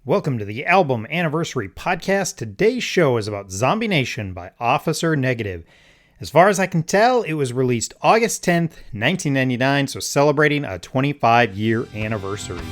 Welcome to the Album Anniversary Podcast. Today's show is about Zombie Nation by Officer Negative. As far as I can tell, it was released August 10th, 1999, so celebrating a 25-year anniversary.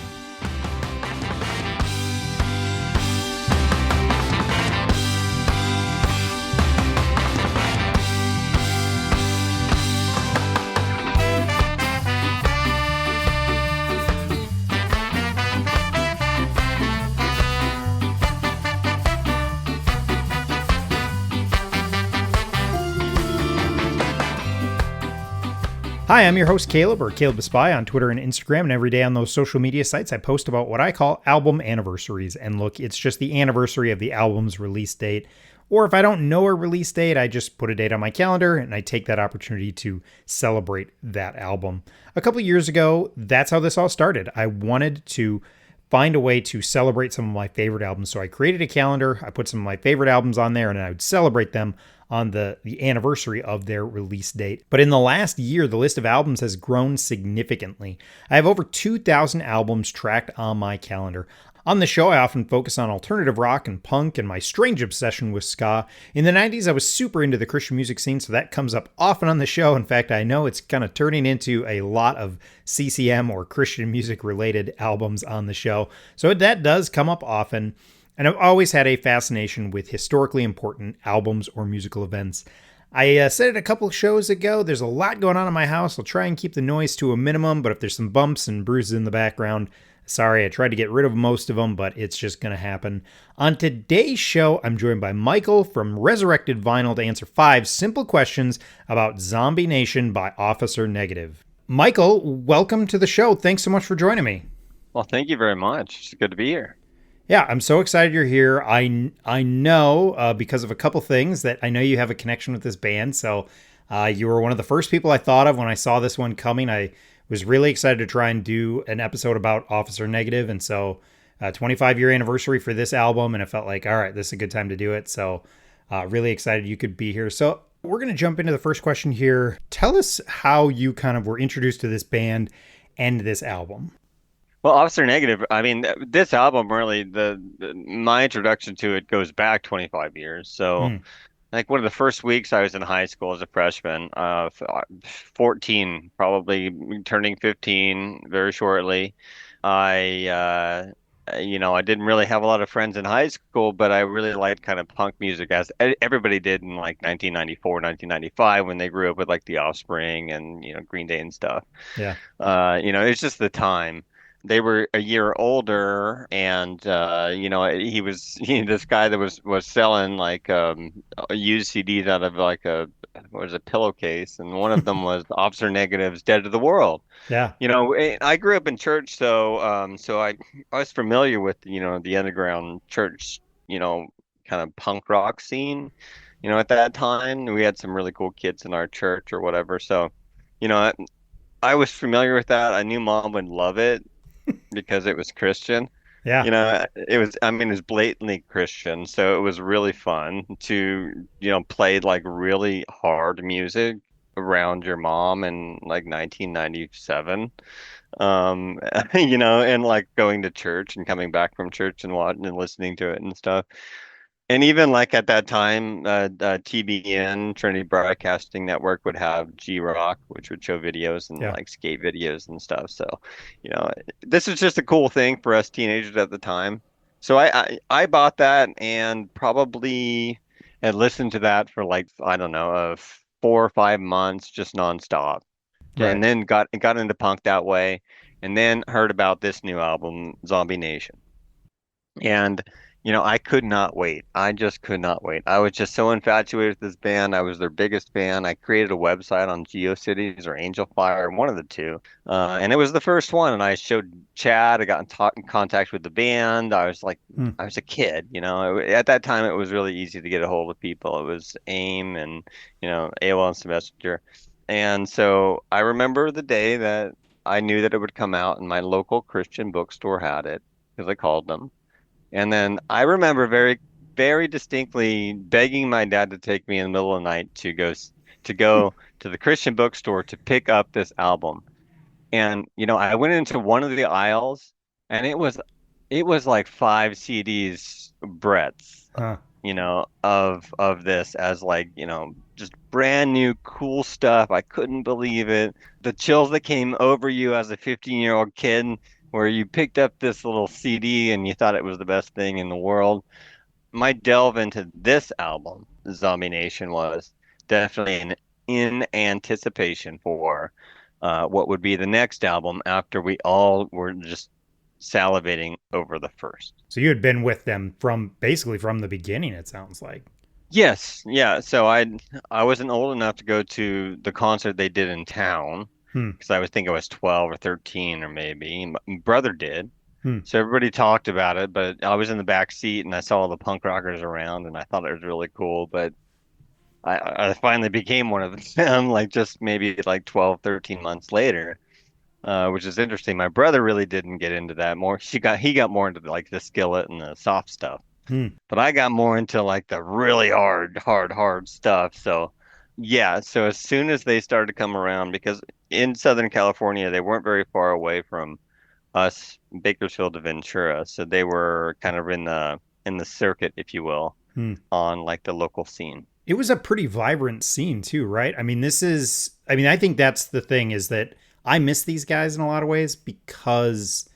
Hi, I'm your host Caleb, or Caleb the Spy on Twitter and Instagram, and every day on those social media sites I post about what I call album anniversaries. And look, it's just the anniversary of the album's release date. Or if I don't know a release date, I just put a date on my calendar and I take that opportunity to celebrate that album. A couple of years ago, that's how this all started. I wanted to find a way to celebrate some of my favorite albums. So I created a calendar, I put some of my favorite albums on there, and I would celebrate them on the anniversary of their release date. But in the last year, the list of albums has grown significantly. I have over 2,000 albums tracked on my calendar. On the show, I often focus on alternative rock and punk and my strange obsession with ska. In the 90s, I was super into the Christian music scene, so that comes up often on the show. In fact, I know it's kind of turning into a lot of CCM or Christian music related albums on the show. So that does come up often. And I've always had a fascination with historically important albums or musical events. I said it a couple of shows ago, there's a lot going on in my house. I'll try and keep the noise to a minimum, but if there's some bumps and bruises in the background, sorry, I tried to get rid of most of them, but it's just going to happen. On today's show, I'm joined by Michael from Resurrected Vinyl to answer 5 simple questions about Zombie Nation by Officer Negative. Michael, welcome to the show. Thanks so much for joining me. Well, thank you very much. It's good to be here. Yeah, I'm so excited you're here. I know because of a couple things that I know you have a connection with this band. So you were one of the first people I thought of when I saw this one coming. I was really excited to try and do an episode about Officer Negative. And so 25-year anniversary for this album. And it felt like, all right, this is a good time to do it. So really excited you could be here. So we're going to jump into the first question here. Tell us how you kind of were introduced to this band and this album. Well, Officer Negative, I mean, this album really, my introduction to it goes back 25 years. So, like one of the first weeks I was in high school as a freshman, 14, probably turning 15 very shortly. I didn't really have a lot of friends in high school, but I really liked kind of punk music as everybody did in like 1994, 1995 when they grew up with like The Offspring and, Green Day and stuff. Yeah. It's just the time. They were a year older, and he was this guy that was selling like used CDs out of like a pillowcase, and one of them was Officer Negative's "Dead to the World." Yeah. I grew up in church, so I was familiar with the underground church, kind of punk rock scene. At that time we had some really cool kids in our church or whatever, so I was familiar with that. I knew Mom would love it because it was Christian. Yeah. It was blatantly Christian. So it was really fun to, play like really hard music around your mom in like 1997. And like going to church and coming back from church and watching and listening to it and stuff. And even like at that time, TBN, Trinity Broadcasting Network, would have G-Rock, which would show videos and like skate videos and stuff. So, this was just a cool thing for us teenagers at the time. So I bought that and probably had listened to that for like, I don't know, 4 or 5 months, just nonstop. Right. And then got into punk that way, and then heard about this new album, Zombie Nation. And I could not wait. I just could not wait. I was just so infatuated with this band. I was their biggest fan. I created a website on GeoCities or Angel Fire, one of the two. And it was the first one. And I showed Chad. I got in contact with the band. I was like, I was a kid, At that time, it was really easy to get a hold of people. It was AIM and, AOL Instant Messenger. And so I remember the day that I knew that it would come out, and my local Christian bookstore had it because I called them. And then I remember very, very distinctly begging my dad to take me in the middle of the night to go to the Christian bookstore to pick up this album. And, I went into one of the aisles, and it was it was like 5 CDs breadths, Huh. of this as like, just brand new cool stuff. I couldn't believe it. The chills that came over you as a 15-year-old kid, where you picked up this little CD and you thought it was the best thing in the world. My delve into this album, Zombie Nation, was definitely in anticipation for what would be the next album after we all were just salivating over the first. So you had been with them from basically from the beginning, it sounds like. Yes, yeah. So I wasn't old enough to go to the concert they did in town Hmm. because I was think I was 12 or 13 or maybe. My brother did. Hmm. So everybody talked about it, but I was in the back seat and I saw all the punk rockers around and I thought it was really cool, but I finally became one of them like just maybe like 12, 13 months later. Which is interesting. My brother really didn't get into that more. He got more into like the Skillet and the soft stuff. Hmm. But I got more into like the really hard stuff. So yeah, so as soon as they started to come around, because in Southern California, they weren't very far away from us, Bakersfield to Ventura. So they were kind of in the circuit, if you will, Hmm. on like the local scene. It was a pretty vibrant scene too, right? I mean, I think that's the thing is that I miss these guys in a lot of ways because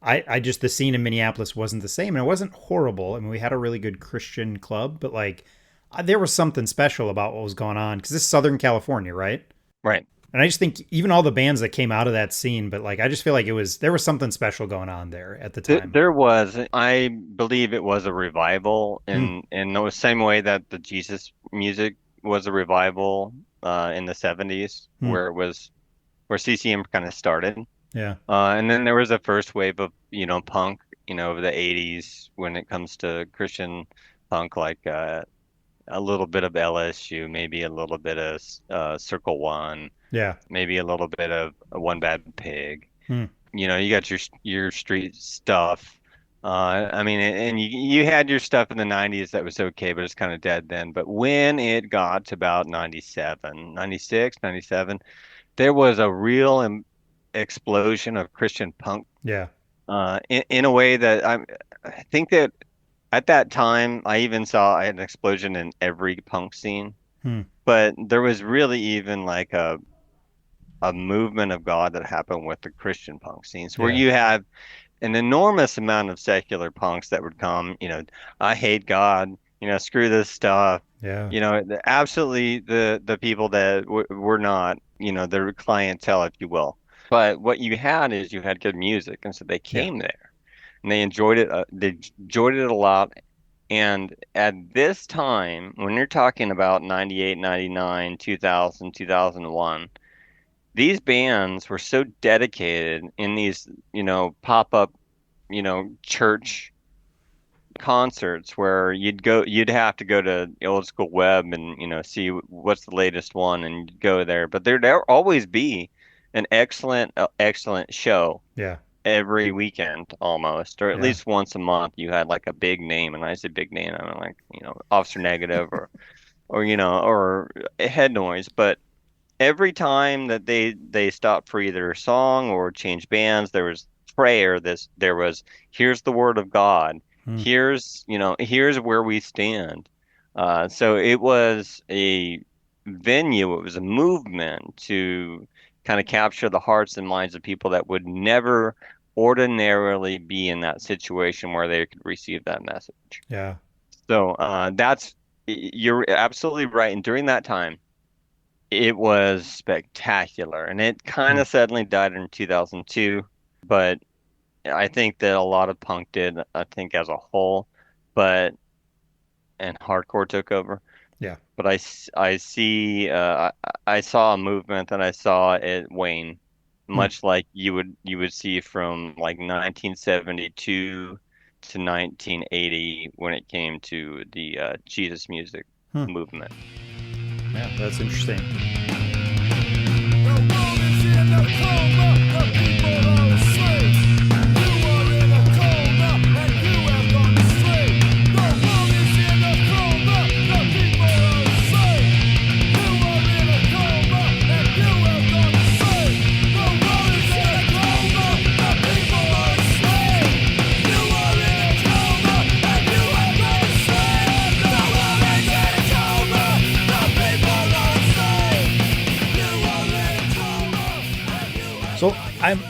I just, the scene in Minneapolis wasn't the same and it wasn't horrible. I mean, we had a really good Christian club, but like there was something special about what was going on because this is Southern California, right? Right. And I just think even all the bands that came out of that scene, but like I just feel like there was something special going on there at the time. There was, I believe it was a revival Hmm. in the same way that the Jesus music was a revival in the 70s, Hmm. where CCM kind of started. Yeah. And then there was a first wave of, punk, of the 80s when it comes to Christian punk, like a little bit of LSU, maybe a little bit of Circle One, Yeah. maybe a little bit of One Bad Pig. Hmm. You got your street stuff. I mean, and you had your stuff in the 90s that was okay, but it's kind of dead then. But when it got to about 97, 96, 97, there was a real explosion of Christian punk Yeah. in a way that I think that at that time I even saw an explosion in every punk scene, Hmm. but there was really even like a movement of God that happened with the Christian punk scenes where Yeah. you have an enormous amount of secular punks that would come, I hate God, screw this stuff, Yeah. absolutely the people that were not, their clientele, if you will. But what you had is you had good music, and so they Yeah. came there and they enjoyed it. They enjoyed it a lot. And at this time, when you're talking about 98, 99, 2000, 2001, these bands were so dedicated in these, pop-up, church concerts where you'd have to go to the old school web and, see what's the latest one and you'd go there. But there'd always be an excellent show Yeah. every weekend almost, or at Yeah. least once a month you had like a big name. And I say big name, I mean like, Officer Negative or Head Noise. But every time that they stopped for either a song or changed bands, there was prayer. There was here's the word of God. Hmm. Here's where we stand. So it was a venue. It was a movement to kind of capture the hearts and minds of people that would never ordinarily be in that situation where they could receive that message. Yeah. So you're absolutely right. And during that time, it was spectacular, and it kind Hmm. of suddenly died in 2002, but I think that a lot of punk did, I think as a whole, but and hardcore took over. Yeah. But I see I saw a movement and I saw it wane, Hmm. much like you would see from like 1972 to 1980 when it came to the Jesus music Hmm. movement. Yeah. That's interesting.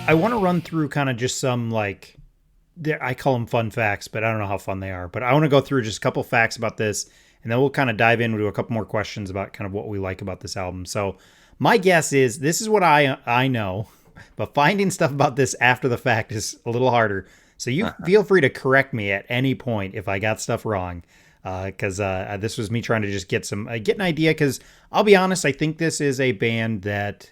I want to run through kind of just some like I call them fun facts, but I don't know how fun they are. But I want to go through just a couple facts about this, and then we'll kind of dive into a couple more questions about kind of what we like about this album. So my guess is this is what I know, but finding stuff about this after the fact is a little harder. So you feel free to correct me at any point if I got stuff wrong, because this was me trying to just get an idea. Because I'll be honest, I think this is a band that.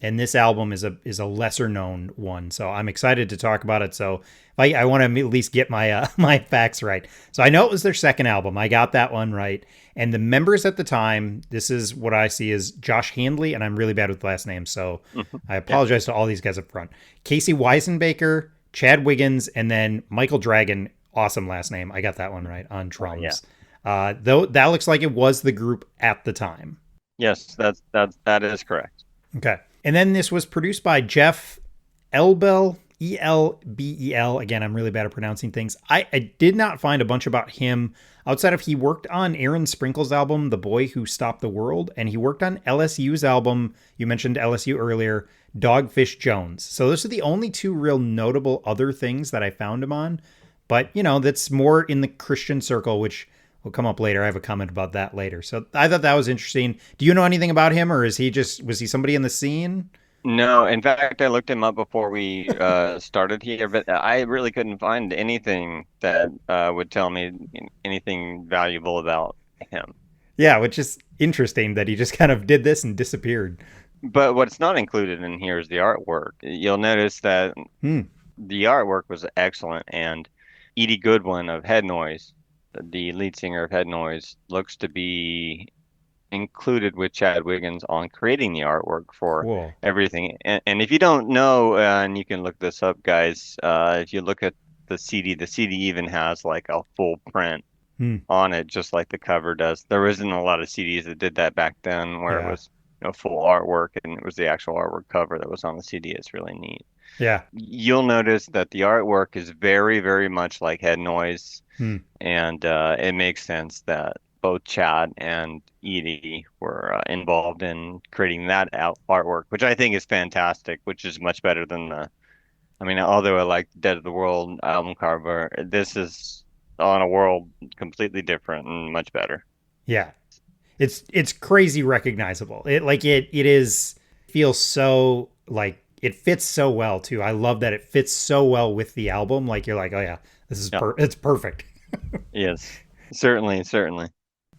And this album is a lesser known one, so I'm excited to talk about it. So I want to at least get my my facts right. So I know it was their second album. I got that one right. And the members at the time, this is what I see as Josh Handley, and I'm really bad with last names, so I apologize to all these guys up front. Casey Weisenbaker, Chad Wiggins, and then Michael Dragon. Awesome last name. I got that one right on drums. Though that looks like it was the group at the time. Yes, that is correct. Okay. And then this was produced by Jeff Elbel, Elbel. Again, I'm really bad at pronouncing things. I did not find a bunch about him outside of he worked on Aaron Sprinkle's album, The Boy Who Stopped the World, and he worked on LSU's album, you mentioned LSU earlier, Dogfish Jones. So those are the only two real notable other things that I found him on. But, that's more in the Christian circle, which will come up later. I have a comment about that later. So I thought that was interesting. Do you know anything about him, or was he somebody in the scene? No, in fact, I looked him up before we started here, but I really couldn't find anything that would tell me anything valuable about him. Yeah, which is interesting that he just kind of did this and disappeared. But what's not included in here is the artwork. You'll notice that the artwork was excellent, and Edie Goodwin of Head Noise, the lead singer of Head Noise, looks to be included with Chad Wiggins on creating the artwork for everything. And if you don't know, and you can look this up, guys, if you look at the CD even has like a full print on it, just like the cover does. There isn't a lot of CDs that did that back then, where it was full artwork and it was the actual artwork cover that was on the CD. It's really neat. Yeah. You'll notice that the artwork is very, very much like Head Noise. And it makes sense that both Chad and Edie were involved in creating that artwork, which I think is fantastic, which is much better than although I like Dead of the World album cover, this is on a world completely different and much better. Yeah. It's crazy recognizable. It feels so like it fits so well too. I love that it fits so well with the album. Like you're like, oh yeah, this is it's perfect. Yes, certainly.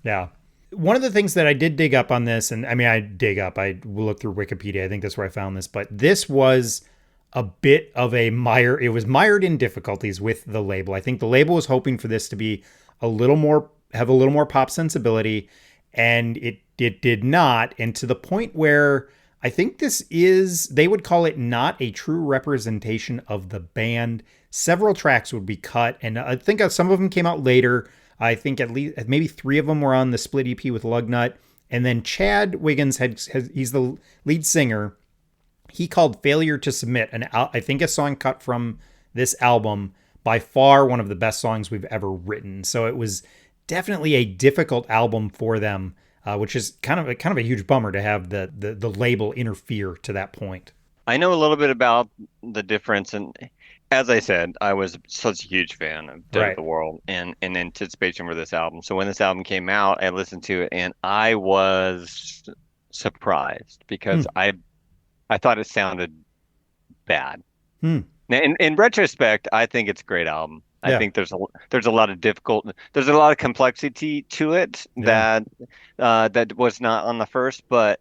Yeah. One of the things that I did dig up on this, and I looked through Wikipedia. I think that's where I found this, but this was a bit of it was mired in difficulties with the label. I think the label was hoping for this to be have a little more pop sensibility, and it did not. And to the point where I think they would call it not a true representation of the band. Several tracks would be cut, and I think some of them came out later. I think at least maybe 3 of them were on the split EP with Lugnut. And then Chad Wiggins he's the lead singer. He called Failure to Submit, I think a song cut from this album, by far one of the best songs we've ever written. So it was definitely a difficult album for them, which is kind of a huge bummer to have the label interfere to that point. I know a little bit about the difference, and as I said, I was such a huge fan of Dead of the World and in anticipation for this album. So when this album came out, I listened to it and I was surprised because I thought it sounded bad. Now, in retrospect, I think it's a great album. I think there's a lot of complexity to it that was not on the first, but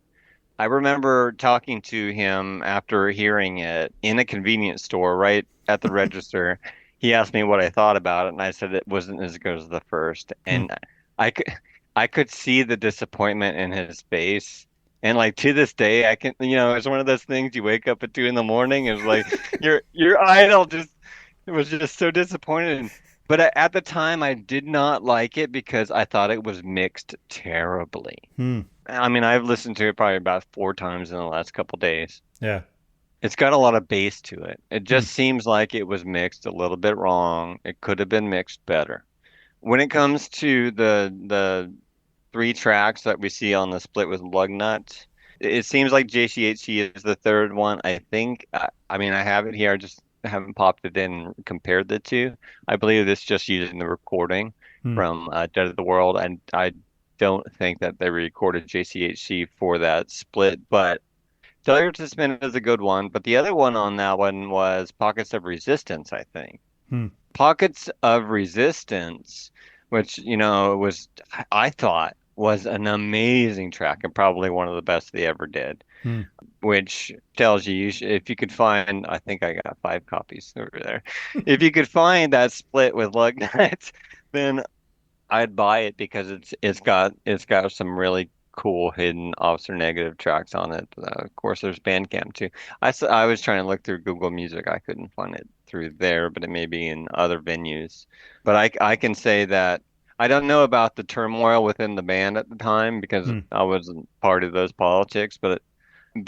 I remember talking to him after hearing it in a convenience store right at the register. He asked me what I thought about it, and I said it wasn't as good as the first. And I could see the disappointment in his face. And like to this day, I can, it's one of those things you wake up at 2 a.m. It's like your idol it was just so disappointed. But at the time, I did not like it because I thought it was mixed terribly. I've listened to it probably about 4 times in the last couple days. Yeah. It's got a lot of bass to it. It just seems like it was mixed a little bit wrong. It could have been mixed better. When it comes to the 3 tracks that we see on the split with Lugnut, It seems like JCHC is the third one. I think, I mean, I have it here. I just haven't popped it in and compared the two. I believe this just using the recording Hmm. from Dead of the World, and I don't think that they recorded JCHC for that split. But Failure to Spin is a good one. But the other one on that one was Pockets of Resistance, I think. Hmm. Pockets of Resistance, which, was, I thought was an amazing track and probably one of the best they ever did, Hmm. which tells you, if you could find, I think I got 5 copies over there. If you could find that split with Lug Nuts, then I'd buy it because it's got some really cool hidden Officer Negative tracks on it. Of course, there's Bandcamp too. I was trying to look through Google Music. I couldn't find it through there, but it may be in other venues. But I can say that I don't know about the turmoil within the band at the time because Hmm. I wasn't part of those politics, but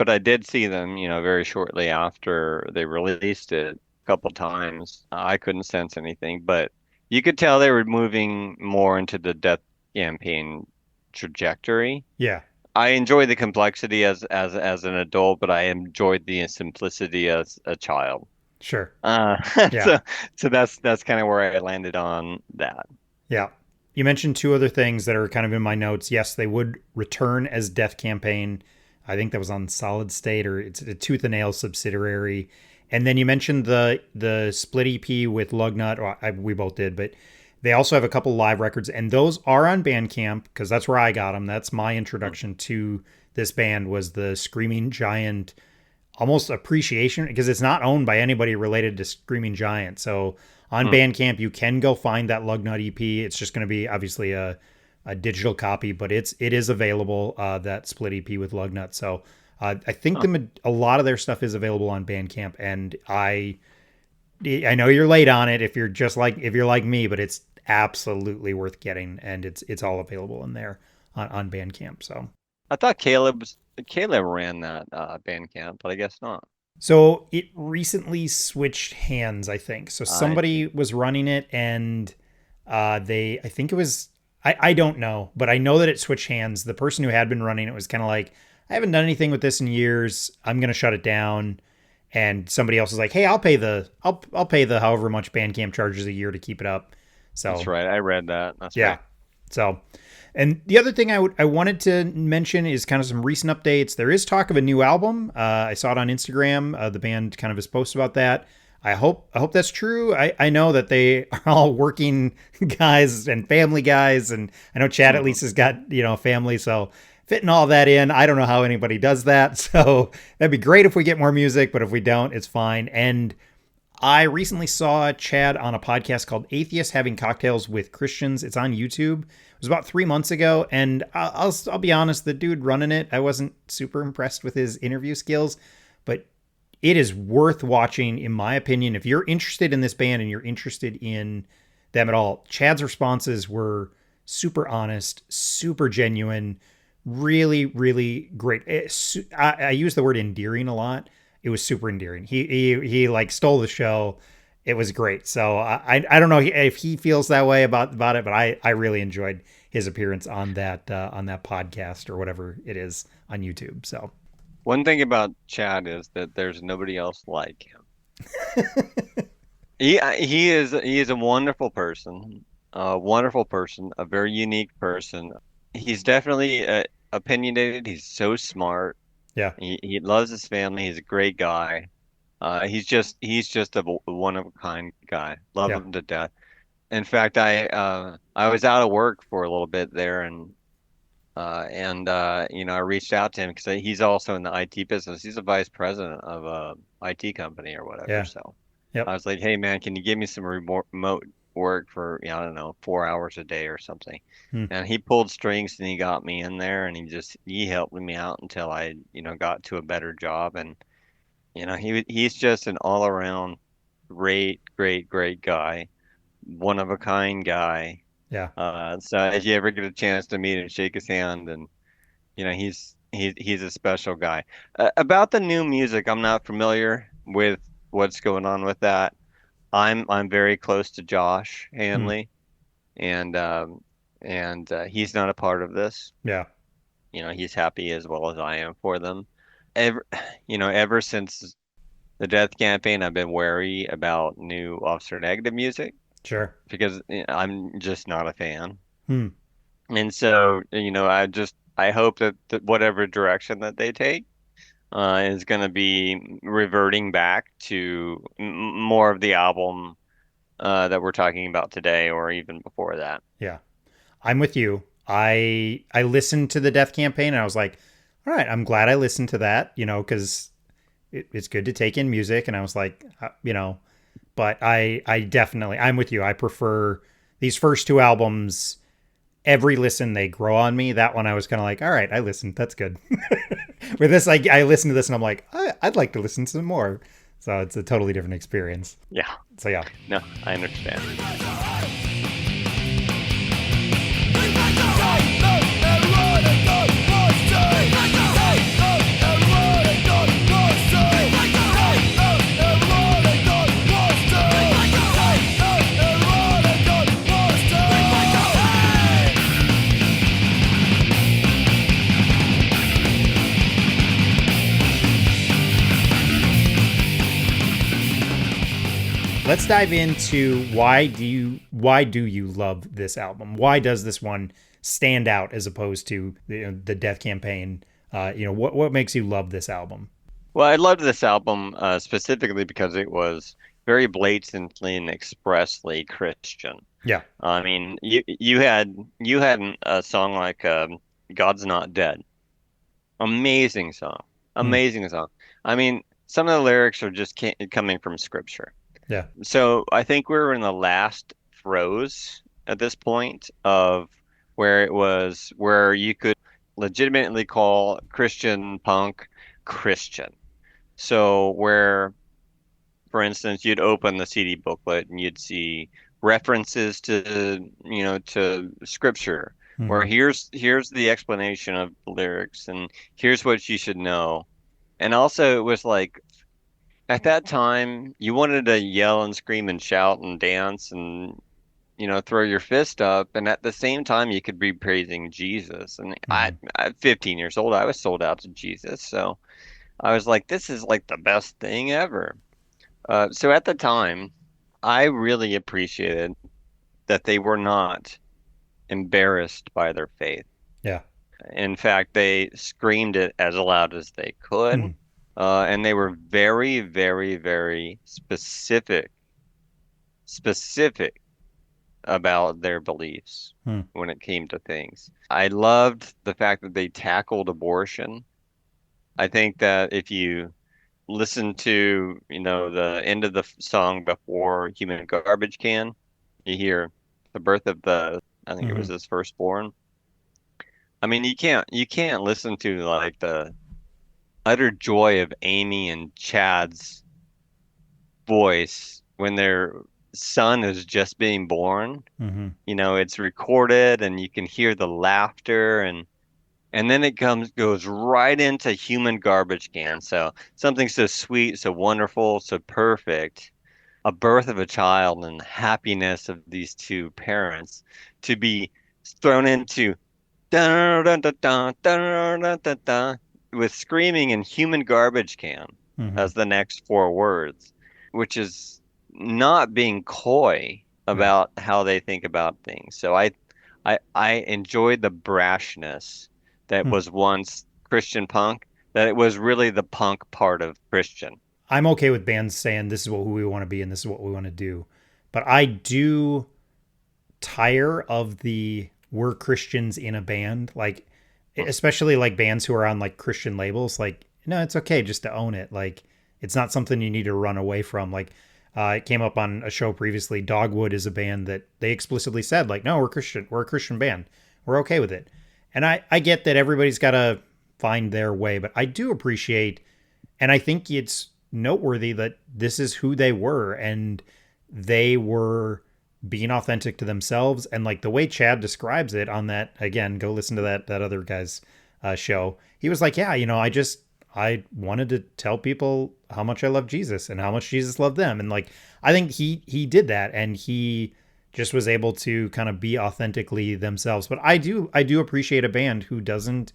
I did see them, very shortly after they released it a couple times. I couldn't sense anything, but you could tell they were moving more into the Death Campaign trajectory. Yeah. I enjoyed the complexity as an adult, but I enjoyed the simplicity as a child. Sure. Uh, Yeah. so so that's kind of where I landed on that. Yeah. You mentioned two other things that are kind of in my notes. Yes, they would return as Death Campaign. I think that was on Solid State, or it's a Tooth and Nail subsidiary. And then you mentioned the split EP with Lugnut. Well, we both did, but they also have a couple live records, and those are on Bandcamp because that's where I got them. That's my introduction to this band, was the Screaming Giant almost appreciation, because it's not owned by anybody related to Screaming Giant. So on Hmm. Bandcamp, you can go find that Lugnut EP. It's just going to be obviously a digital copy, but it is available, that split EP with Lugnut. So I think Huh. a lot of their stuff is available on Bandcamp, and I know you're late on it if you're like me, but it's absolutely worth getting, and it's all available in there on Bandcamp. So I thought Caleb ran that Bandcamp, but I guess not. So it recently switched hands, I think. So I see. somebody was running it, and I think it was, I don't know, but I know that it switched hands. The person who had been running it was kind of like, I haven't done anything with this in years. I'm going to shut it down. And somebody else was like, hey, I'll pay the however much Bandcamp charges a year to keep it up. That's So right. I read that. That's yeah. right. So, and the other thing I wanted to mention is kind of some recent updates. There is talk of a new album. I saw it on Instagram. The band kind of has posted about that. I hope that's true. I know that they are all working guys and family guys, and I know Chad at Hmm. least has got a family, so fitting all that in. I don't know how anybody does that. So that'd be great if we get more music, but if we don't, it's fine. And I recently saw Chad on a podcast called Atheists Having Cocktails with Christians. It's on YouTube. It was about 3 months ago, and I'll be honest, the dude running it, I wasn't super impressed with his interview skills, but it is worth watching, in my opinion. If you're interested in this band and you're interested in them at all, Chad's responses were super honest, super genuine, really, really great. I use the word endearing a lot. It was super endearing. He like stole the show. It was great. So I don't know if he feels that way about it, but I really enjoyed his appearance on that podcast or whatever it is on YouTube. So One thing about Chad is that there's nobody else like him. He is a wonderful person, a very unique person. He's definitely opinionated. He's so smart. yeah, He loves his family. He's a great guy. He's just a one of a kind guy. Love yeah, him to death. In fact, I was out of work for a little bit there, and I reached out to him because he's also in the IT business. He's a vice president of a IT company or whatever. yeah, So I yep, was like, hey man, can you give me some remote work for, I don't know, 4 hours a day or something? hmm, And he pulled strings and he got me in there and he helped me out until I, got to a better job. And he's just an all around great, great, great guy, one of a kind guy. yeah. So if you ever get a chance to meet him, shake his hand, and he's a special guy. About the new music, I'm not familiar with what's going on with that. I'm very close to Josh Hmm. Hanley, and he's not a part of this. Yeah. he's happy as well as I am for them. Ever, ever since the Death Campaign, I've been wary about new Officer Negative music Sure. because I'm just not a fan. Hmm. And so, I hope that whatever direction that they take is going to be reverting back to more of the album that we're talking about today, or even before that. Yeah. I'm with you. I listened to the Death Campaign and I was like, all right, I'm glad I listened to that, because it's good to take in music. And I was like, but I definitely, I'm with you. I prefer these first two albums. Every listen they grow on me. That one I was kind of like, all right, I listened. That's good. With this, I listened to this and I'm like, I'd like to listen to some more. So it's a totally different experience. Yeah, So yeah. no, I understand. Let's dive into why do you love this album? Why does this one stand out as opposed to the Death Campaign? What makes you love this album? Well, I loved this album specifically because it was very blatantly and expressly Christian. Yeah. I mean, you had a song like "God's Not Dead." Amazing song, Mm, amazing song. I mean, some of the lyrics are just coming from scripture. yeah. So I think we were in the last throes at this point of where you could legitimately call Christian punk Christian. So where, for instance, you'd open the CD booklet and you'd see references to scripture, where Hmm. here's the explanation of the lyrics and here's what you should know. And also it was like at that time you wanted to yell and scream and shout and dance and throw your fist up, and at the same time you could be praising Jesus. And Hmm. at 15 years old, I was sold out to Jesus, so I was like, this is like the best thing ever. So at the time, I really appreciated that they were not embarrassed by their faith. Yeah. In fact, they screamed it as loud as they could, Hmm. and they were very, very, very specific about their beliefs Hmm. when it came to things. I loved the fact that they tackled abortion. I think that if you listen to, the end of the song before Human Garbage Can, you hear the birth of I think it Hmm. was his firstborn. I mean, you can't listen to like the utter joy of Amy and Chad's voice when their son is just being born. Hmm. It's recorded and you can hear the laughter, and then it goes right into Human Garbage Can. So something so sweet, so wonderful, so perfect, a birth of a child and happiness of these two parents to be thrown into dun, dun, dun, dun, dun, dun, dun, dun, with screaming in Human Garbage Can Hmm. as the next four words, which is not being coy Yeah. about how they think about things. So I enjoyed the brashness that Hmm. was once Christian punk, that it was really the punk part of Christian. I'm okay with bands saying this is what who we want to be and this is what we want to do, but I do tire of the we're Christians in a band, like especially like bands who are on like Christian labels. Like, no, it's okay just to own it. Like, it's not something you need to run away from. Like, it came up on a show previously. Dogwood is a band that they explicitly said, like, no, we're Christian. We're a Christian band. We're okay with it. And I get that everybody's got to find their way, but I do appreciate, and I think it's noteworthy that this is who they were, and they were being authentic to themselves. And like the way Chad describes it on that, again, go listen to that other guy's show. He was like, yeah, I wanted to tell people how much I love Jesus and how much Jesus loved them. And like, I think he did that, and he just was able to kind of be authentically themselves. But I do appreciate a band who doesn't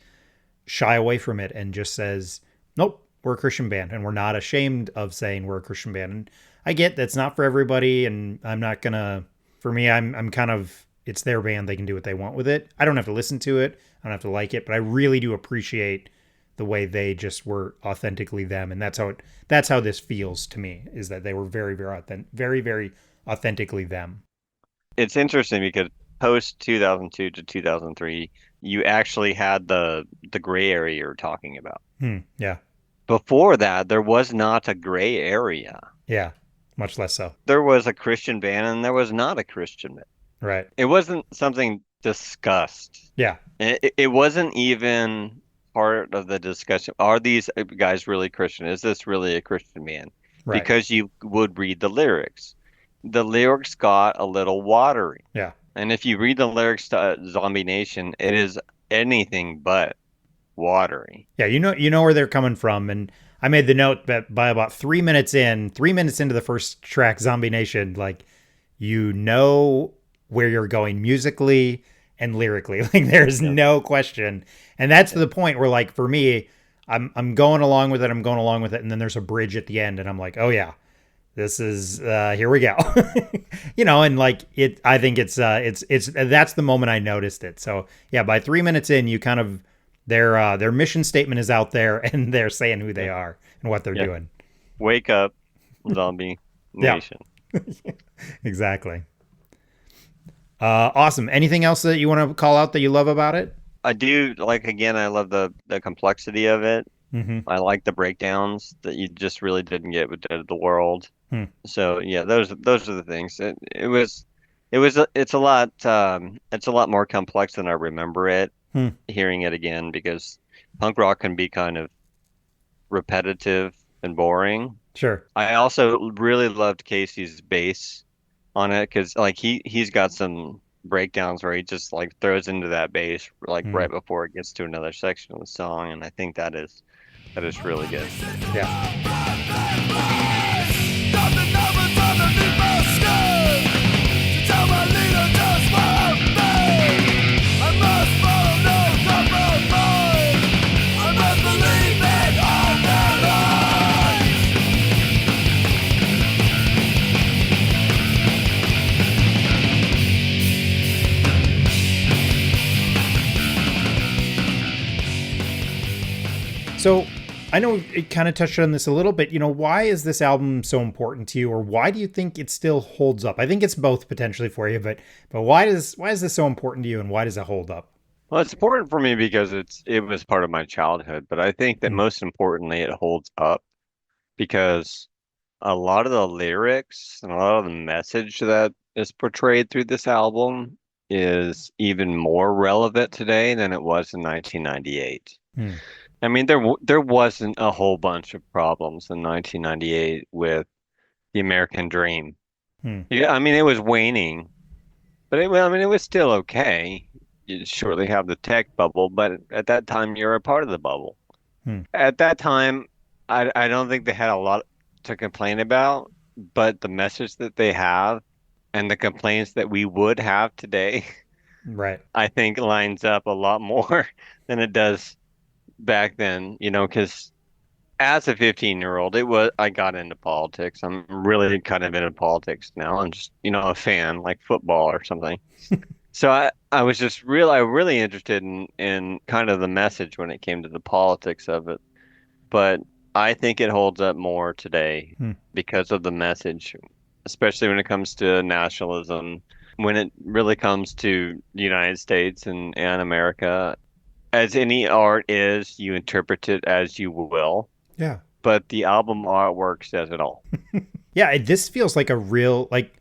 shy away from it and just says, nope, we're a Christian band, and we're not ashamed of saying we're a Christian band. And I get that's not for everybody, and I'm not gonna. For me, I'm kind of, it's their band. They can do what they want with it. I don't have to listen to it. I don't have to like it, but I really do appreciate the way they just were authentically them, and that's how this feels to me. Is that they were very authentically them. It's interesting because post 2002 to 2003, you actually had the gray area you're talking about. Yeah, Before that, there was not a gray area. yeah, much less so. There was a Christian band and there was not a Christian band. Right. It wasn't something discussed. Yeah. It wasn't even part of the discussion. Are these guys really Christian? Is this really a Christian band? Right. Because you would read the lyrics. The lyrics got a little watery. Yeah. And if you read the lyrics to Zombie Nation, it is anything but watery. Yeah, you know where they're coming from, and I made the note that by about 3 minutes into the first track, Zombie Nation, like, you know where you're going musically and lyrically. Like, there's no question, and that's the point where, like, for me, I'm going along with it, and then there's a bridge at the end, and I'm like, oh yeah, this is here we go. And like it, I think it's that's the moment I noticed it. So yeah, by 3 minutes in, you kind of, their mission statement is out there, and they're saying who they are and what they're doing. Wake up, Zombie Nation. Exactly. Awesome. Anything else that you want to call out that you love about it? I do like, again, I love the complexity of it. Mm-hmm. I like the breakdowns that you just really didn't get with Dead of the World. So yeah, those are the things. It's a lot more complex than I remember it. Hearing it again, because punk rock can be kind of repetitive and boring. Sure. I also really loved Casey's bass on it, because like he's got some breakdowns where he just like throws into that bass like right before it gets to another section of the song, and I think that is really good. Yeah. So I know it kind of touched on this a little bit. Why is this album so important to you, or why do you think it still holds up? I think it's both potentially for you, but why is this so important to you, and why does it hold up? Well, it's important for me because it was part of my childhood, but I think that most importantly, it holds up because a lot of the lyrics and a lot of the message that is portrayed through this album is even more relevant today than it was in 1998. I mean, there wasn't a whole bunch of problems in 1998 with the American dream. Yeah, I mean, it was waning, but it was still okay. You shortly have the tech bubble, but at that time, you're a part of the bubble. At that time, I don't think they had a lot to complain about, but the message that they have and the complaints that we would have today, right, I think lines up a lot more than it does back then, because as a 15-year-old, I got into politics. I'm really kind of into politics now. I'm just, a fan, like football or something. So I was just really interested in kind of the message when it came to the politics of it. But I think it holds up more today because of the message, especially when it comes to nationalism, when it really comes to the United States and America. As any art is, you interpret it as you will. Yeah. But the album artwork says it all. Yeah, this feels like a real, like,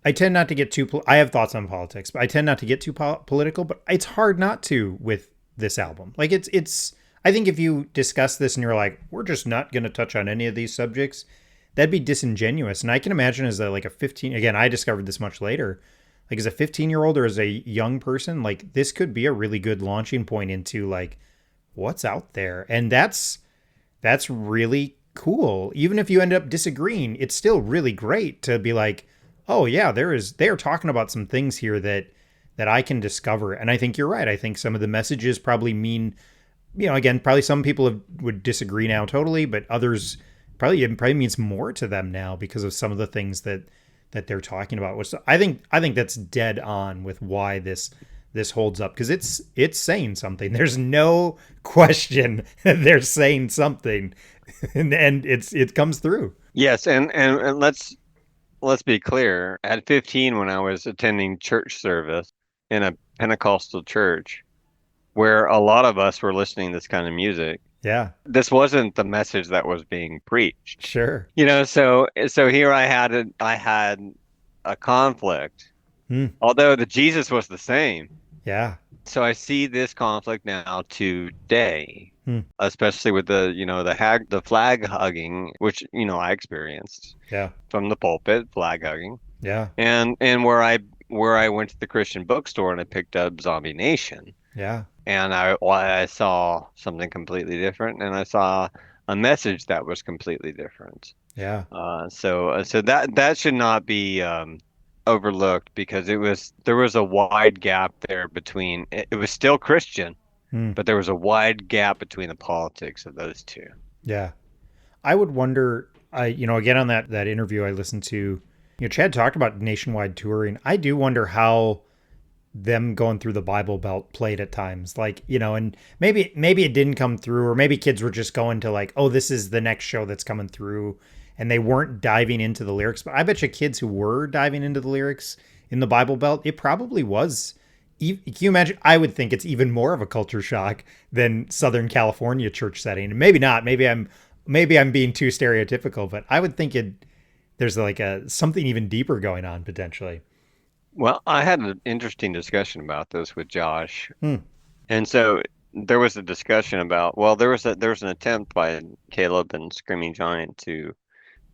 I tend not to get too, I have thoughts on politics, but I tend not to get too political, but it's hard not to with this album. Like, it's, I think if you discuss this and you're like, we're just not going to touch on any of these subjects, that'd be disingenuous. And I can imagine as like a 15, again, I discovered this much later, like as a 15-year-old or as a young person, like this could be a really good launching point into like what's out there. And that's really cool. Even if you end up disagreeing, it's still really great to be like, oh yeah, they're talking about some things here that I can discover. And I think you're right. I think some of the messages probably mean again, probably some people would disagree now totally, but others it probably means more to them now because of some of the things that they're talking about. Which I think that's dead on with why this holds up, because it's saying something. There's no question that they're saying something, and it comes through. Yes, and let's be clear. At 15, when I was attending church service in a Pentecostal church, where a lot of us were listening to this kind of music, Yeah, this wasn't the message that was being preached. sure. So here I had a conflict, Hmm. although the Jesus was the same. Yeah. So I see this conflict now today, Hmm. especially with the flag hugging, which I experienced Yeah. from the pulpit, flag hugging, Yeah. and where I went to the Christian bookstore and I picked up Zombie Nation, Yeah. and I saw something completely different, and I saw a message that was completely different. Yeah. So that should not be overlooked, because there was a wide gap there between it was still Christian, Hmm. but there was a wide gap between the politics of those two. Yeah. I would wonder, again, on that interview I listened to, Chad talked about nationwide touring. I do wonder how them going through the Bible Belt played at times, like, and maybe it didn't come through, or maybe kids were just going to like, oh, this is the next show that's coming through, and they weren't diving into the lyrics. But I bet you kids who were diving into the lyrics in the Bible Belt, it probably was. Can you imagine? I would think it's even more of a culture shock than Southern California church setting. And maybe not. Maybe I'm being too stereotypical, but I would think there's like a something even deeper going on potentially. Well, I had an interesting discussion about this with Josh, Hmm. and so there was a discussion about, well, there was an attempt by Caleb and Screaming Giant to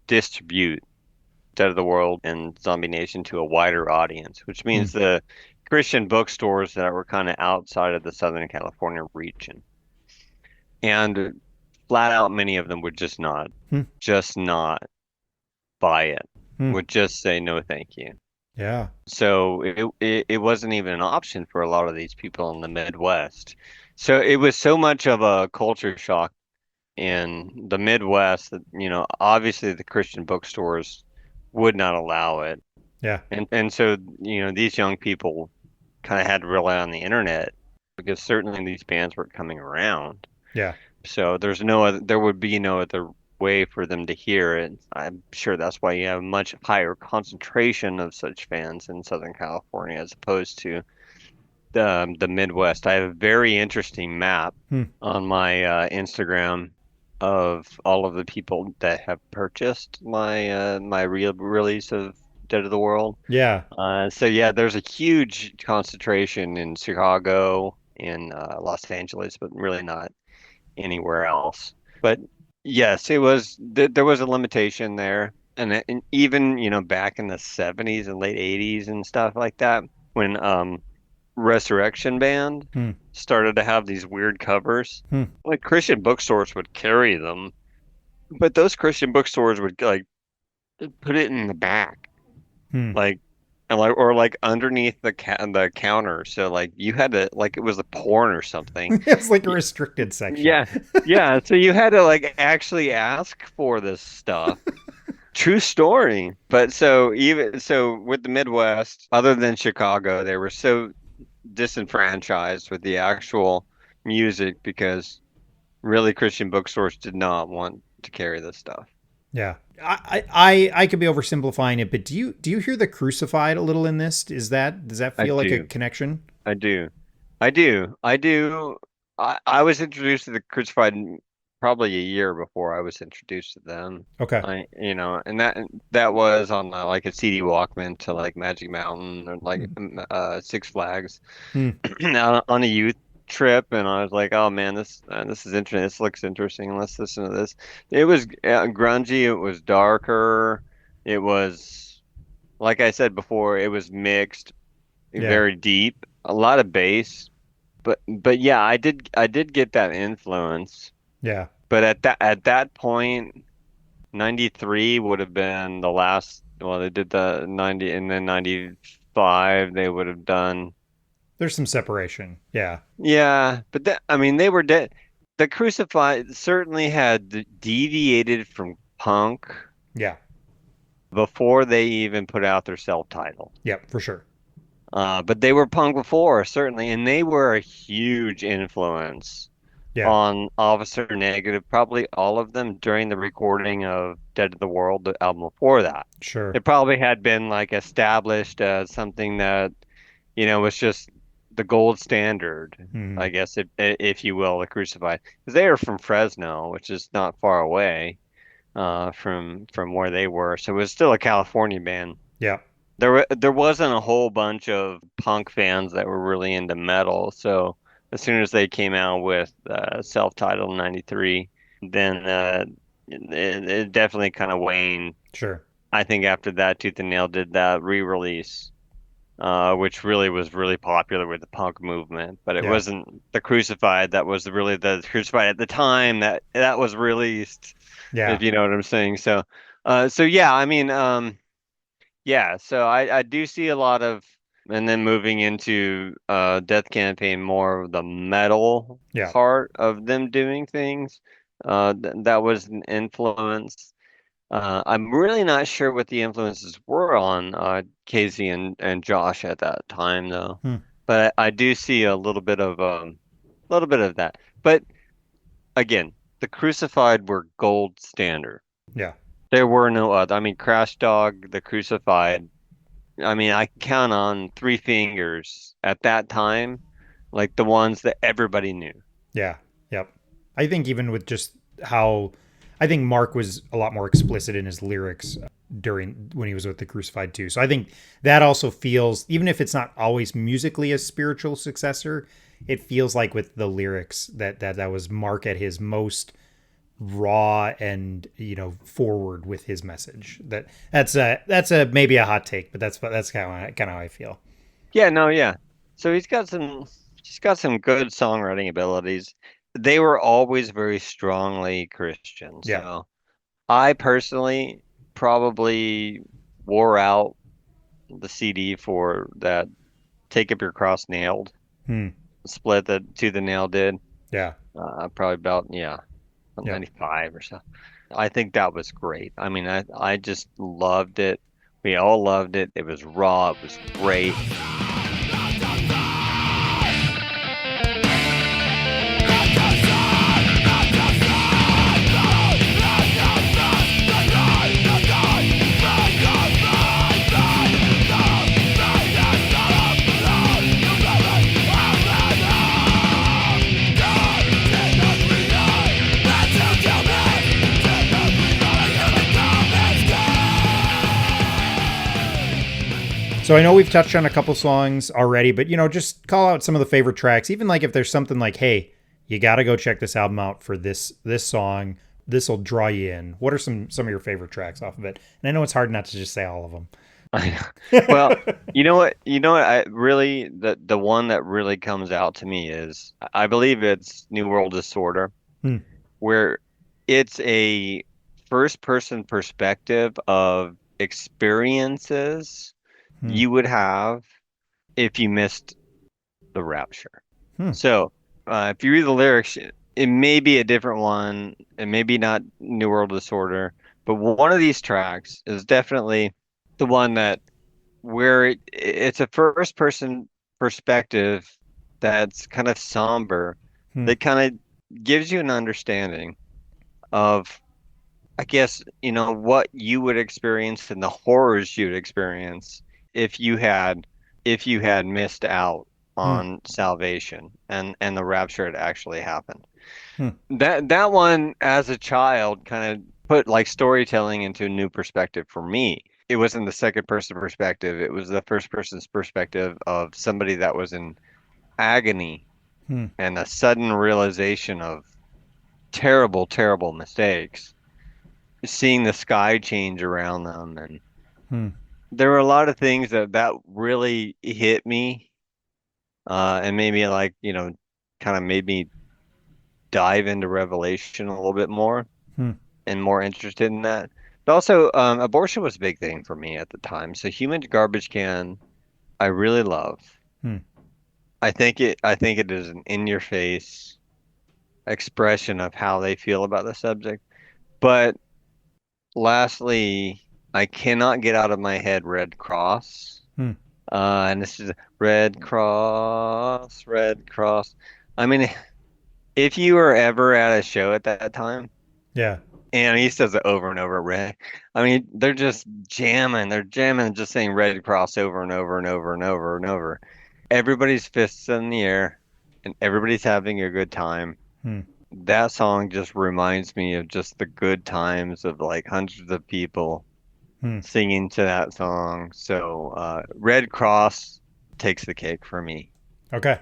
distribute Dead of the World and Zombie Nation to a wider audience, which Hmm. means the Christian bookstores that were kind of outside of the Southern California region. And flat out, many of them would Hmm. just not buy it, Hmm. would just say no, thank you. Yeah. So it wasn't even an option for a lot of these people in the Midwest. So it was so much of a culture shock in the Midwest that, obviously the Christian bookstores would not allow it. Yeah. And so, these young people kind of had to rely on the internet, because certainly these bands were coming around. Yeah. So there would be no other way for them to hear it. I'm sure that's why you have a much higher concentration of such fans in Southern California as opposed to the Midwest. I have a very interesting map Hmm. on my Instagram of all of the people that have purchased my real release of Dead of the World. Yeah. So yeah, there's a huge concentration in Chicago, in Los Angeles, but really not anywhere else. But yes, there was a limitation there, and even back in the 70s and late 80s and stuff like that, when Resurrection Band Hmm. started to have these weird covers, Hmm. like Christian bookstores would carry them, but those Christian bookstores would like put it in the back, Hmm. like or like underneath the counter, so like you had to, like, it was a porn or something. It's like a restricted section. Yeah, yeah. So you had to like actually ask for this stuff. True story. But so even so with the Midwest, other than Chicago, they were so disenfranchised with the actual music, because really Christian bookstores did not want to carry this stuff. Yeah. I could be oversimplifying it, but do you hear the crucified a little in this? Does that I feel like a do. connection? I do. I do. I do. I was introduced to the Crucified probably a year before I was introduced to them. Okay. And that was on like a CD Walkman to like Magic Mountain, or like Six Flags Hmm. on a youth trip, and I was like, oh man, this is interesting. This looks interesting. Let's listen to this. It was grungy. It was darker. It was, like I said before, it was mixed, Yeah. very deep, a lot of bass. But yeah, I did get that influence. Yeah. But at that point, 93 would have been the last. Well, they did the 90, and then 95 they would have done. There's some separation. Yeah. Yeah, but I mean, they were dead. the Crucified certainly had deviated from punk Yeah. before they even put out their self-title. Yep, for sure. But they were punk before, certainly, and they were a huge influence Yeah, on Officer Negative, probably all of them during the recording of Dead to the World, the album before that. sure. It probably had been like established as something that, was just the gold standard, Hmm. I guess, if you will, the Crucified. Because they are from Fresno, which is not far away from where they were. So it was still a California band. Yeah. There wasn't a whole bunch of punk fans that were really into metal. So as soon as they came out with self-titled '93, then it definitely kind of waned. Sure. I think after that, Tooth and Nail did that re-release, which really was really popular with the punk movement. But it Yeah. wasn't the Crucified that was really the Crucified at the time that was released, Yeah. if you know what I'm saying. So yeah, I mean, yeah, so I do see a lot of, and then moving into Death Campaign, more of the metal Yeah. part of them doing things. That was an influence. I'm really not sure what the influences were on Casey and Josh at that time, though. Hmm. But I do see a little bit of that. But again, the Crucified were gold standard. Yeah. There were no other. I mean, Crash Dog, the Crucified. I mean, I can count on three fingers at that time, like the ones that everybody knew. Yeah. Yep. I think even with just how I think Mark was a lot more explicit in his lyrics during when he was with the Crucified too. So I think that also feels, even if it's not always musically a spiritual successor, it feels like with the lyrics that was Mark at his most raw and forward with his message. That's a maybe a hot take, but that's kind of how I feel. Yeah, no, yeah. So he's got some good songwriting abilities. They were always very strongly Christian. Yeah. So I personally probably wore out the CD for that Take Up Your Cross Nailed Hmm. split that To the Nail did. Yeah. Probably about, yeah, Yep. 95 or so. I think that was great. I mean, I just loved it. We all loved it. It was raw. It was great. So I know we've touched on a couple songs already, but just call out some of the favorite tracks. Even like if there's something like, hey, you got to go check this album out for this song. This will draw you in. What are some of your favorite tracks off of it? And I know it's hard not to just say all of them. Well, you know what? You know what? I really the one that really comes out to me is I believe it's New World Disorder, Hmm. where it's a first person perspective of experiences Hmm. you would have if you missed the rapture. Hmm. So, if you read the lyrics, it may be a different one. It may be not New World Disorder, but one of these tracks is definitely the one that where it's a first person perspective that's kind of somber, Hmm. that kind of gives you an understanding of, I guess, what you would experience and the horrors you'd experience if you had missed out Hmm. on salvation and the rapture had actually happened. Hmm. That one as a child kind of put like storytelling into a new perspective for me. It wasn't the second person perspective, it was the first person's perspective of somebody that was in agony Hmm. and a sudden realization of terrible, terrible mistakes, seeing the sky change around them. And Hmm. there were a lot of things that really hit me, and made me like, kind of made me dive into Revelation a little bit more Hmm. and more interested in that. But also, abortion was a big thing for me at the time. So Human Garbage Can, I really love. Hmm. I think it is an in your face. expression of how they feel about the subject. But lastly, I cannot get out of my head Red Cross. Hmm. And this is Red Cross, Red Cross. I mean, if you were ever at a show at that time, Yeah. and he says it over and over, Red. I mean, they're just jamming. They're jamming, just saying Red Cross over and over and over and over and over. Everybody's fists in the air, and everybody's having a good time. Hmm. That song just reminds me of just the good times of like hundreds of people Hmm. singing to that song. So, Red Cross takes the cake for me. Okay.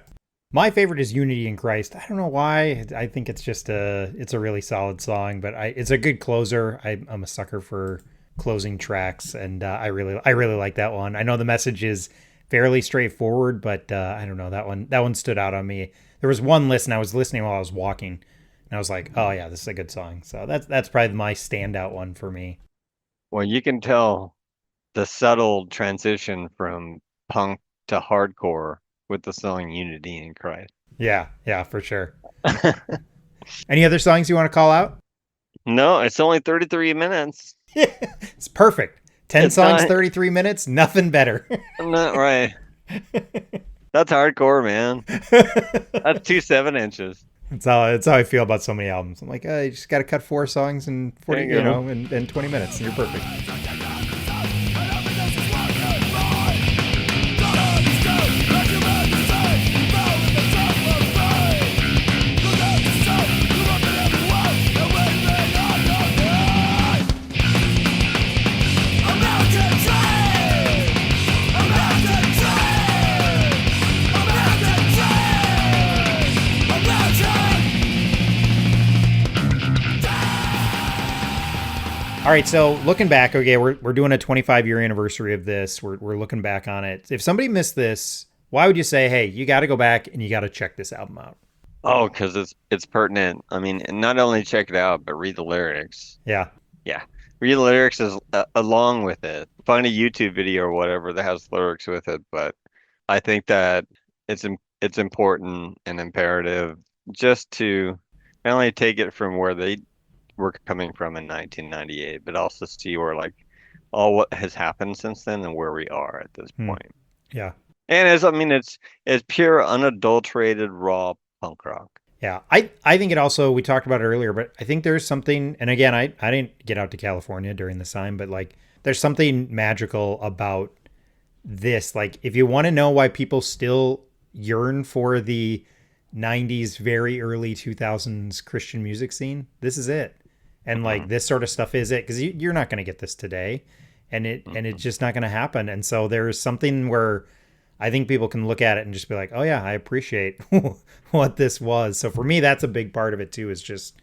My favorite is Unity in Christ. I don't know why. I think it's a really solid song, but it's a good closer. I'm a sucker for closing tracks, and I really like that one. I know the message is fairly straightforward, but I don't know, that one stood out on me. There was one listen I was listening while I was walking, and I was like, oh yeah, this is a good song. So that's probably my standout one for me. Well, you can tell the subtle transition from punk to hardcore with the song Unity in Christ. Yeah, yeah, for sure. Any other songs you want to call out? No, it's only 33 minutes. It's perfect. 10 It's songs, not 33 minutes, nothing better. not right. That's hardcore, man. That's 2 7 inches. It's how I feel about so many albums. I'm like, you just got to cut 4 songs in There 40, you go. in 20 minutes, and you're perfect. All right, so looking back, okay, we're doing a 25-year anniversary of this. We're looking back on it. If somebody missed this, why would you say, hey, you got to go back and you got to check this album out? Oh, because it's pertinent. I mean, and not only check it out, but read the lyrics. Yeah, Yeah, read the lyrics as along with it. Find a YouTube video or whatever that has lyrics with it. But I think that it's important and imperative just to not only take it from where they were coming from in 1998, but also see where like all what has happened since then and where we are at this hmm, point. yeah, And I mean, it's pure unadulterated raw punk rock. yeah. I think it also, we talked about it earlier, but I think there's something, and again, I didn't get out to California during this time, but like there's something magical about this. Like, if you want to know why people still yearn for the 90s, very early 2000s Christian music scene, this is it. And like Mhm, this sort of stuff is it, because you're not going to get this today, and it's mhm. just not going to happen. And so there's something where I think people can look at it and just be like, oh yeah, I appreciate what this was. So for me, that's a big part of it too, is just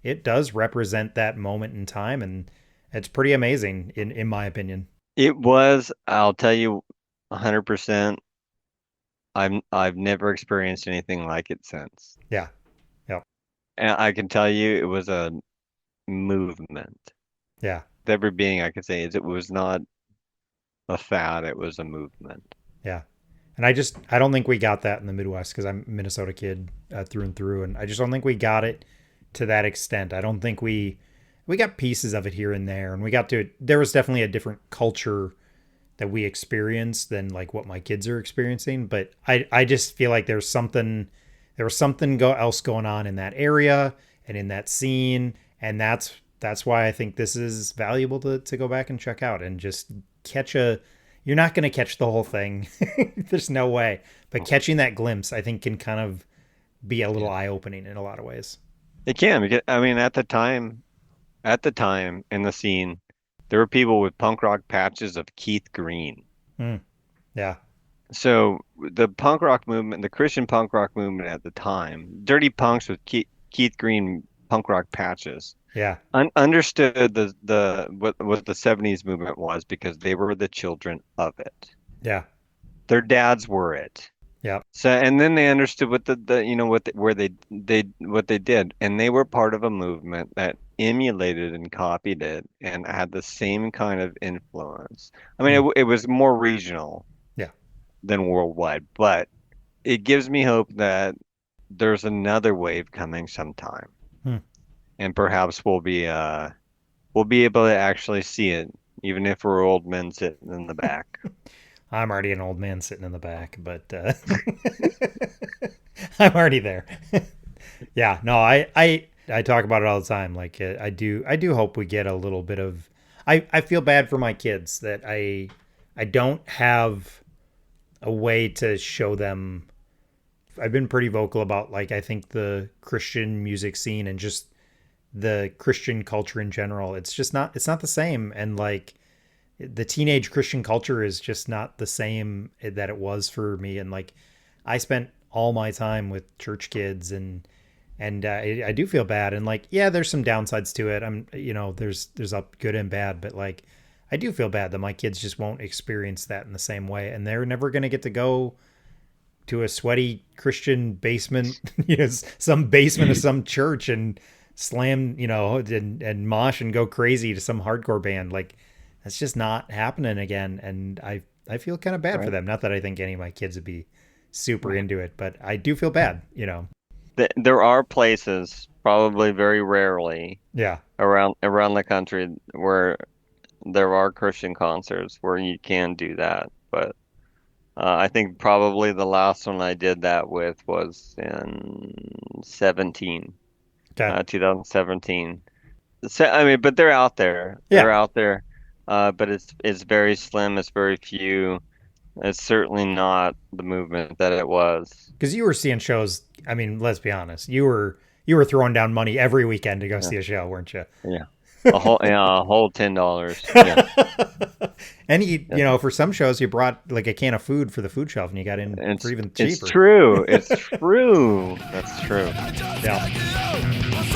it does represent that moment in time, and it's pretty amazing in my opinion. It was, I'll tell you 100%, I've never experienced anything like it since. Yeah. Yeah. And I can tell you it was a movement. Yeah. Every being I could say is it was not a fad, it was a movement. Yeah. And I don't think we got that in the Midwest, because I'm a Minnesota kid through and through, and I just don't think we got it to that extent. I don't think we got pieces of it here and there, and we got to, there was definitely a different culture that we experienced than like what my kids are experiencing. But I just feel like there was something else going on in that area and in that scene, and that's why I think this is valuable to go back and check out and just catch a. You're not going to catch the whole thing. There's no way. But catching that glimpse, I think, can kind of be a little Yeah. eye opening in a lot of ways. It can because I mean at the time in the scene, there were people with punk rock patches of Keith Green. Mm, yeah, So the punk rock movement, the Christian punk rock movement at the time, dirty punks with Keith Green punk rock patches, yeah, understood what the 70s movement was because they were the children of it. yeah, Their dads were it. yeah, So and then they understood what the you know what the, where they what they did, and they were part of a movement that emulated and copied it and had the same kind of influence. I mean, mm, it was more regional yeah, than worldwide, but it gives me hope that there's another wave coming sometime, Hmm. and perhaps we'll be able to actually see it, even if we're old men sitting in the back. I'm already an old man sitting in the back, but I'm already there. Yeah, no, I talk about it all the time. Like I do hope we get a little bit of. I feel bad for my kids that I don't have a way to show them. I've been pretty vocal about like I think the Christian music scene and just the Christian culture in general. It's not the same, and like the teenage Christian culture is just not the same that it was for me. And like I spent all my time with church kids, and I do feel bad. And like, yeah, there's some downsides to it. There's a good and bad, but like, I do feel bad that my kids just won't experience that in the same way, and they're never gonna get to go to a sweaty Christian basement, some basement of some church and slam, and mosh and go crazy to some hardcore band. Like, that's just not happening again. And I feel kind of bad for Right. them. Not that I think any of my kids would be super into it, but I do feel bad. There are places, probably very rarely, Yeah. around the country where there are Christian concerts where you can do that. But I think probably the last one I did that with was in 17, Okay. 2017. So, I mean, but they're out there. They're Yeah. out there. But it's very slim. It's very few. It's certainly not the movement that it was. Because you were seeing shows. I mean, let's be honest. You were throwing down money every weekend to go Yeah, see a show, weren't you? yeah. A whole $10. Yeah, And yeah. for some shows, you brought like a can of food for the food shelf, and you got in for even It's cheaper. true. It's true. That's true. Yeah.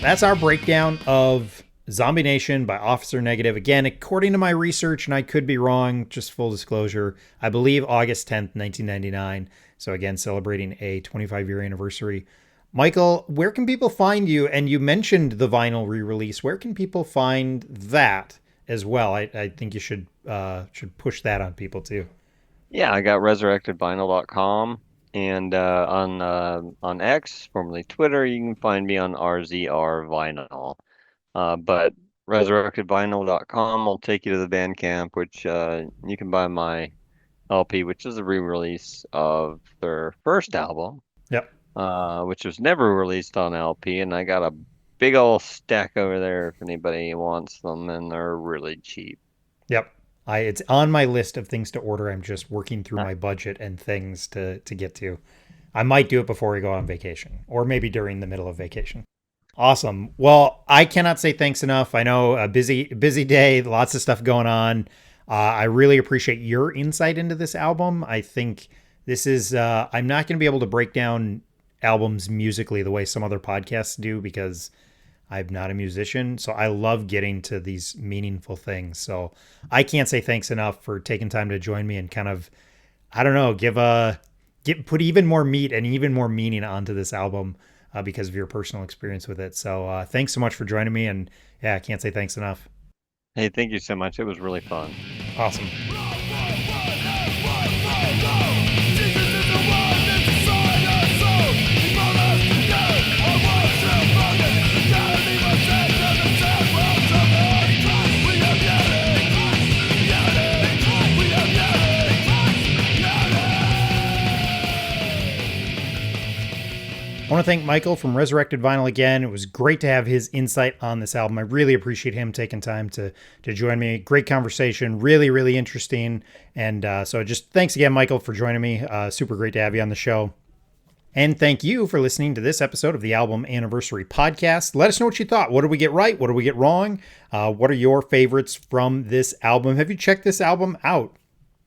That's our breakdown of Zombie Nation by Officer Negative. Again, according to my research, and I could be wrong, just full disclosure, I believe August 10th, 1999. So, again, celebrating a 25-year anniversary. Michael, where can people find you? And you mentioned the vinyl re-release. Where can people find that as well? I think you should push that on people too. Yeah, I got resurrectedvinyl.com, and on X, formerly Twitter, you can find me on RZR Vinyl. But resurrectedvinyl.com will take you to the Bandcamp, which you can buy my LP, which is a re-release of their first album, Yep. which was never released on LP, and I got a big old stack over there if anybody wants them, and they're really cheap. Yep. It's on my list of things to order. I'm just working through my budget and things to get to. I might do it before we go on vacation, or maybe during the middle of vacation. Awesome. Well, I cannot say thanks enough. I know a busy day, lots of stuff going on. I really appreciate your insight into this album. I think this is. I'm not going to be able to break down albums musically the way some other podcasts do because I'm not a musician. So I love getting to these meaningful things. So I can't say thanks enough for taking time to join me and kind of, I don't know, put even more meat and even more meaning onto this album because of your personal experience with it. So thanks so much for joining me. And yeah, I can't say thanks enough. Hey, thank you so much. It was really fun. Awesome. I want to thank Michael from Resurrected Vinyl again. It was great to have his insight on this album. I really appreciate him taking time to join me. Great conversation, really, really interesting. And so just thanks again, Michael, for joining me. Super great to have you on the show. And thank you for listening to this episode of the Album Anniversary Podcast. Let us know what you thought. What did we get right? What did we get wrong? What are your favorites from this album? Have you checked this album out?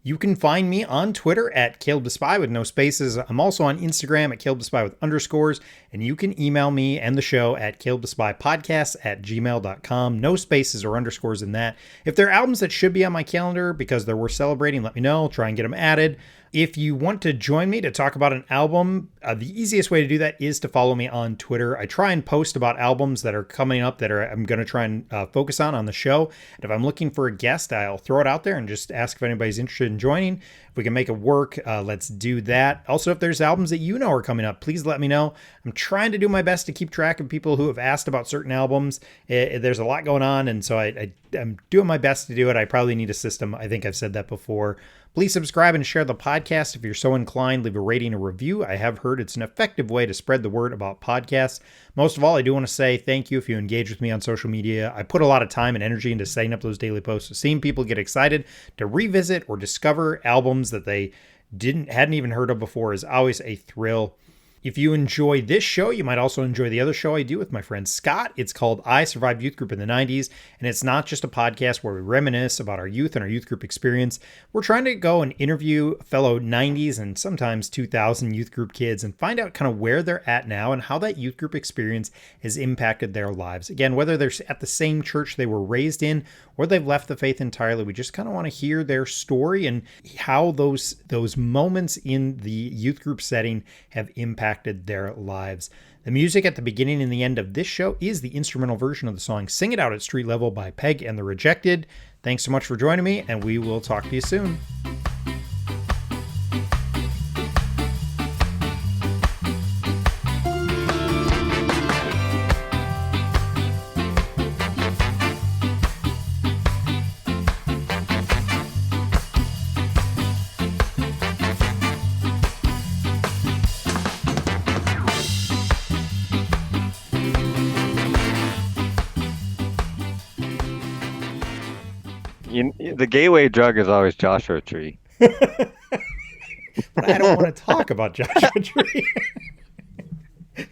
You can find me on Twitter at Caleb the Spy with no spaces. I'm also on Instagram at Caleb the Spy with underscores. And you can email me and the show at calebthespypodcast@gmail.com. No spaces or underscores in that. If there are albums that should be on my calendar because they're worth celebrating, let me know. I'll try and get them added. If you want to join me to talk about an album, the easiest way to do that is to follow me on Twitter. I try and post about albums that are coming up that I'm going to try and focus on the show. And if I'm looking for a guest, I'll throw it out there and just ask if anybody's interested in joining. If we can make it work, let's do that. Also, if there's albums that you know are coming up, please let me know. I'm trying to do my best to keep track of people who have asked about certain albums. There's a lot going on, and so I'm doing my best to do it. I probably need a system. I think I've said that before. Please subscribe and share the podcast if you're so inclined. Leave a rating or review. I have heard it's an effective way to spread the word about podcasts. Most of all, I do want to say thank you if you engage with me on social media. I put a lot of time and energy into setting up those daily posts. So seeing people get excited to revisit or discover albums that they hadn't even heard of before is always a thrill. If you enjoy this show, you might also enjoy the other show I do with my friend Scott. It's called I Survived Youth Group in the 90s, and it's not just a podcast where we reminisce about our youth and our youth group experience. We're trying to go and interview fellow 90s and sometimes 2000 youth group kids and find out kind of where they're at now and how that youth group experience has impacted their lives. Again, whether they're at the same church they were raised in or they've left the faith entirely, we just kind of want to hear their story and how those moments in the youth group setting have impacted their lives. The music at the beginning and the end of this show is the instrumental version of the song Sing It Out at Street Level by Peg and the Rejected. Thanks so much for joining me, and we will talk to you soon. The gateway drug is always Joshua Tree. But I don't want to talk about Joshua Tree.